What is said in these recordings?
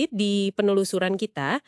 Di penelusuran kita,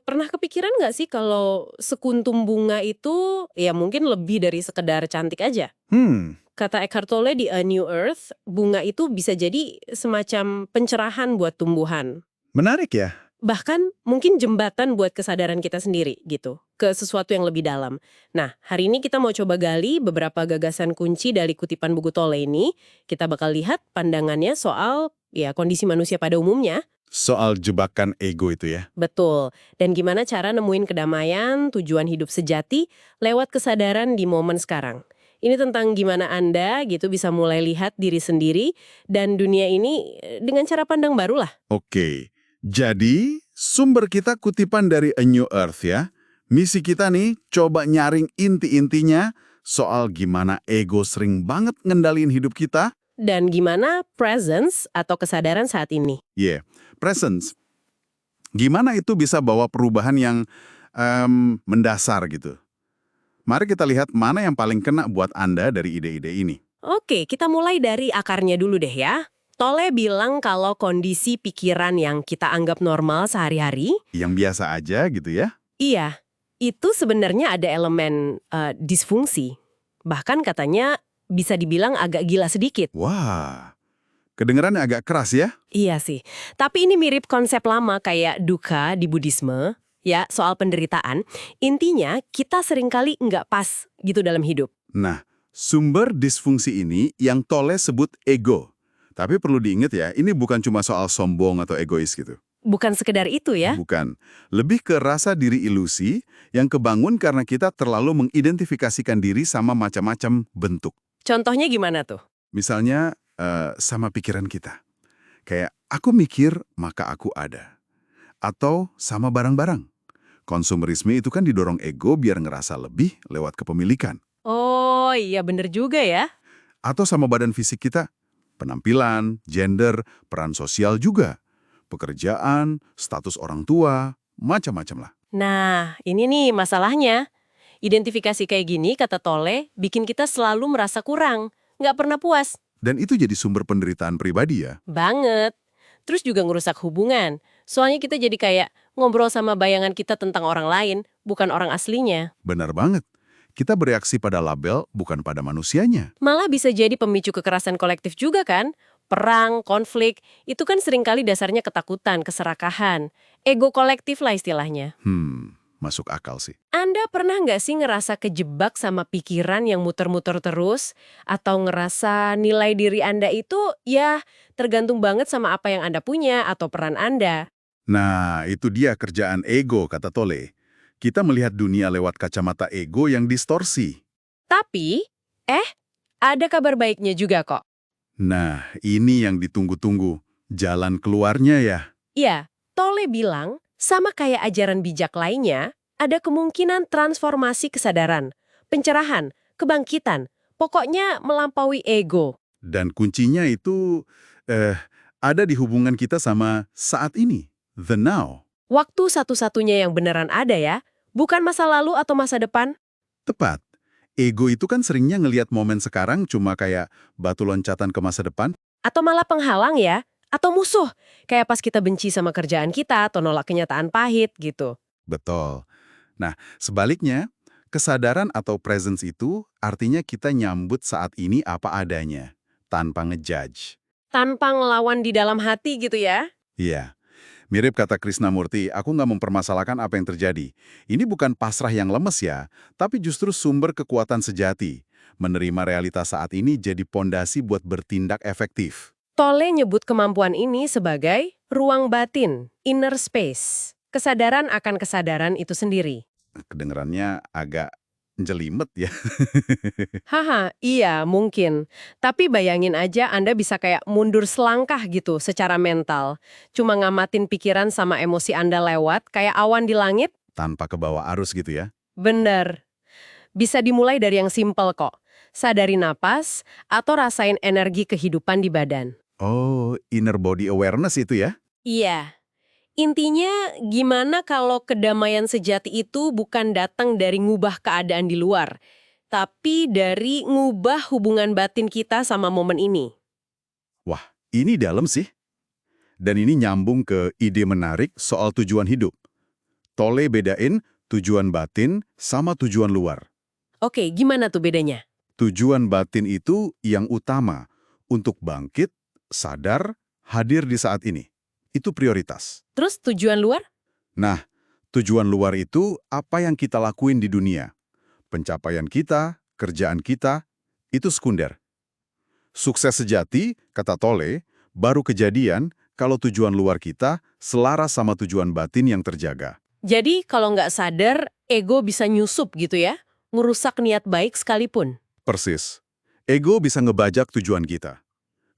pernah kepikiran nggak sih kalau sekuntum bunga itu ya mungkin lebih dari sekedar cantik aja? Hmm, Kata Eckhart Tolle di A New Earth, bunga itu bisa jadi semacam pencerahan buat tumbuhan. menarik ya. Bahkan mungkin jembatan buat kesadaran kita sendiri gitu, ke sesuatu yang lebih dalam. Nah, hari ini kita mau coba gali beberapa gagasan kunci dari kutipan buku Tolle ini. Kita bakal lihat pandangannya soal ya kondisi manusia pada umumnya. Soal jebakan ego itu ya. Betul. Dan gimana cara nemuin kedamaian, tujuan hidup sejati lewat kesadaran di momen sekarang. Ini tentang gimana Anda gitu bisa mulai lihat diri sendiri dan dunia ini dengan cara pandang baru lah. Oke, jadi sumber kita kutipan dari A New Earth ya. Misi kita nih coba nyaring inti-intinya soal gimana ego sering banget ngendalin hidup kita. Dan gimana presence atau kesadaran saat ini. Presence. Gimana itu bisa bawa perubahan yang mendasar gitu. Mari kita lihat mana yang paling kena buat Anda dari ide-ide ini. Oke, kita mulai dari akarnya dulu deh ya. Tolle bilang kalau kondisi pikiran yang kita anggap normal sehari-hari, Yang biasa aja gitu ya. iya, itu sebenarnya ada elemen disfungsi. Bahkan katanya bisa dibilang agak gila sedikit. Wah, kedengarannya agak keras ya. Iya sih. Tapi ini mirip konsep lama kayak dukkha di Buddhisme, ya, soal penderitaan. Intinya, kita seringkali nggak pas gitu dalam hidup. Nah, sumber disfungsi ini yang Tolle sebut ego. Tapi perlu diingat ya, ini bukan cuma soal sombong atau egois gitu. Bukan sekedar itu ya. Bukan. Lebih ke rasa diri ilusi yang kebangun karena kita terlalu mengidentifikasikan diri sama macam-macam bentuk. Contohnya gimana tuh? Misalnya, sama pikiran kita. Kayak, aku mikir, maka aku ada. Atau sama barang-barang. Konsumerisme itu kan didorong ego biar ngerasa lebih lewat kepemilikan. Oh iya bener juga ya. Atau sama badan fisik kita. Penampilan, gender, peran sosial juga. Pekerjaan, status orang tua, macam-macam lah. Nah, ini nih masalahnya. Identifikasi kayak gini, kata Tolle, bikin kita selalu merasa kurang. Nggak pernah puas. Dan itu jadi sumber penderitaan pribadi ya. Banget. Terus juga ngerusak hubungan. Soalnya kita jadi kayak ngobrol sama bayangan kita tentang orang lain, bukan orang aslinya. Benar banget. Kita bereaksi pada label, bukan pada manusianya. Malah bisa jadi pemicu kekerasan kolektif juga kan? Perang, konflik, itu kan seringkali dasarnya ketakutan, keserakahan. Ego kolektif lah istilahnya. Masuk akal sih. Anda pernah nggak sih ngerasa kejebak sama pikiran yang muter-muter terus? Atau ngerasa nilai diri Anda itu ya tergantung banget sama apa yang Anda punya atau peran Anda? Nah, itu dia kerjaan ego, kata Tolle. Kita melihat dunia lewat kacamata ego yang distorsi. Tapi, ada kabar baiknya juga kok. Nah, ini yang ditunggu-tunggu. Jalan keluarnya ya. Iya, Tolle bilang, sama kayak ajaran bijak lainnya, ada kemungkinan transformasi kesadaran, pencerahan, kebangkitan, pokoknya melampaui ego. Dan kuncinya itu ada di hubungan kita sama saat ini, the now. Waktu satu-satunya yang beneran ada ya, bukan masa lalu atau masa depan. Tepat. Ego itu kan seringnya ngelihat momen sekarang cuma kayak batu loncatan ke masa depan. Atau malah penghalang ya, atau musuh. Kayak pas kita benci sama kerjaan kita atau nolak kenyataan pahit gitu. Betul. Nah, sebaliknya, kesadaran atau presence itu artinya kita nyambut saat ini apa adanya, tanpa ngejudge. Tanpa ngelawan di dalam hati gitu ya. Iya. Mirip kata Krishnamurti, aku nggak mempermasalahkan apa yang terjadi. Ini bukan pasrah yang lemes ya, tapi justru sumber kekuatan sejati. Menerima realitas saat ini jadi pondasi buat bertindak efektif. Tolle nyebut kemampuan ini sebagai ruang batin, inner space. Kesadaran akan kesadaran itu sendiri. Kedengerannya agak jelimet ya. Haha, iya mungkin. Tapi bayangin aja Anda bisa kayak mundur selangkah gitu secara mental. Cuma ngamatin pikiran sama emosi Anda lewat kayak awan di langit. Tanpa kebawa arus gitu ya. Bener. Bisa dimulai dari yang simpel kok. Sadari napas atau rasain energi kehidupan di badan. Oh, inner body awareness itu ya? Iya. Intinya gimana kalau kedamaian sejati itu bukan datang dari ngubah keadaan di luar, tapi dari ngubah hubungan batin kita sama momen ini. Wah, ini dalam sih. Dan ini nyambung ke ide menarik soal tujuan hidup. Tolle bedain tujuan batin sama tujuan luar. Oke, gimana tuh bedanya? Tujuan batin itu yang utama, untuk bangkit, sadar, hadir di saat ini. Itu prioritas. Terus tujuan luar? Nah, tujuan luar itu apa yang kita lakuin di dunia. Pencapaian kita, kerjaan kita, itu sekunder. Sukses sejati, kata Tolle, baru kejadian kalau tujuan luar kita selaras sama tujuan batin yang terjaga. Jadi kalau nggak sadar, ego bisa nyusup gitu ya? Ngerusak niat baik sekalipun. Persis. Ego bisa ngebajak tujuan kita.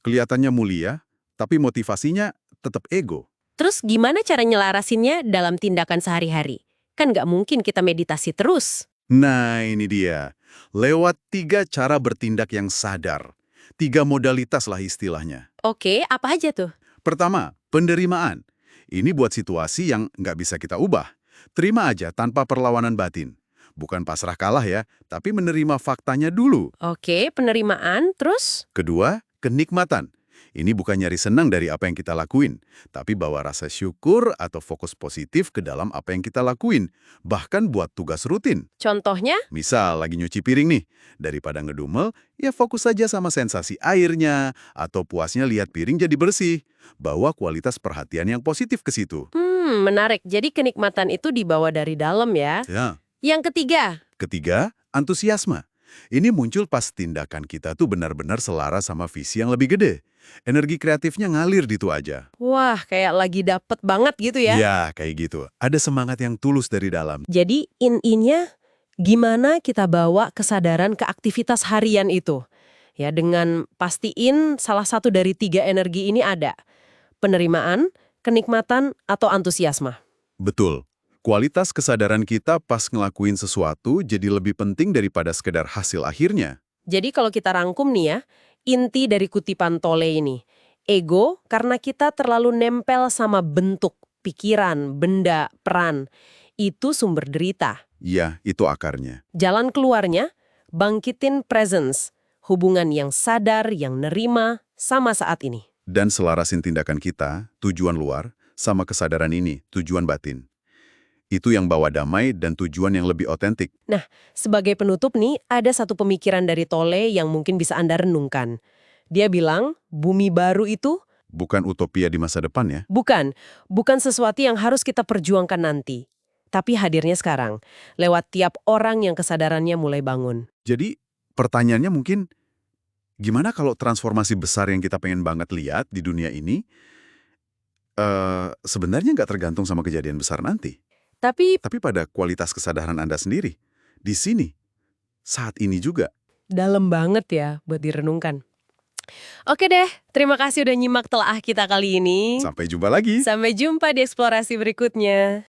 Kelihatannya mulia, tapi motivasinya tetap ego. Terus gimana cara nyelarasinnya dalam tindakan sehari-hari? Kan nggak mungkin kita meditasi terus. Nah, ini dia. Lewat 3 cara bertindak yang sadar. 3 modalitas lah istilahnya. Oke, apa aja tuh? Pertama, penerimaan. Ini buat situasi yang nggak bisa kita ubah. Terima aja tanpa perlawanan batin. Bukan pasrah kalah ya, tapi menerima faktanya dulu. Oke, penerimaan, terus? Kedua, kenikmatan. Ini bukan nyari senang dari apa yang kita lakuin, tapi bawa rasa syukur atau fokus positif ke dalam apa yang kita lakuin, bahkan buat tugas rutin. Contohnya? Misal lagi nyuci piring nih, daripada ngedumel, ya fokus saja sama sensasi airnya, atau puasnya lihat piring jadi bersih. Bawa kualitas perhatian yang positif ke situ. Menarik. Jadi kenikmatan itu dibawa dari dalam ya. Ya. Yang ketiga? Ketiga, antusiasme. Ini muncul pas tindakan kita tuh benar-benar selaras sama visi yang lebih gede. Energi kreatifnya ngalir di itu aja. Wah, kayak lagi dapet banget gitu ya. Ya, kayak gitu. Ada semangat yang tulus dari dalam. Jadi intinya gimana kita bawa kesadaran ke aktivitas harian itu? Ya, dengan pastiin salah satu dari 3 energi ini ada. Penerimaan, kenikmatan, atau antusiasme. Betul. Kualitas kesadaran kita pas ngelakuin sesuatu jadi lebih penting daripada sekedar hasil akhirnya. Jadi kalau kita rangkum nih ya, inti dari kutipan Tolle ini. Ego karena kita terlalu nempel sama bentuk, pikiran, benda, peran. Itu sumber derita. Ya, itu akarnya. Jalan keluarnya, bangkitin presence. Hubungan yang sadar, yang nerima, sama saat ini. Dan selarasin tindakan kita, tujuan luar, sama kesadaran ini, tujuan batin. Itu yang bawa damai dan tujuan yang lebih otentik. Nah, sebagai penutup nih, ada satu pemikiran dari Tolle yang mungkin bisa Anda renungkan. Dia bilang, bumi baru itu Bukan utopia di masa depan ya. bukan sesuatu yang harus kita perjuangkan nanti. Tapi hadirnya sekarang, lewat tiap orang yang kesadarannya mulai bangun. Jadi, pertanyaannya mungkin, gimana kalau transformasi besar yang kita pengen banget lihat di dunia ini, sebenarnya nggak tergantung sama kejadian besar nanti. Tapi Tapi pada kualitas kesadaran Anda sendiri. Di sini. Saat ini juga. dalam banget ya buat direnungkan. Oke deh, terima kasih udah nyimak telaah kita kali ini. Sampai jumpa lagi. Sampai jumpa di eksplorasi berikutnya.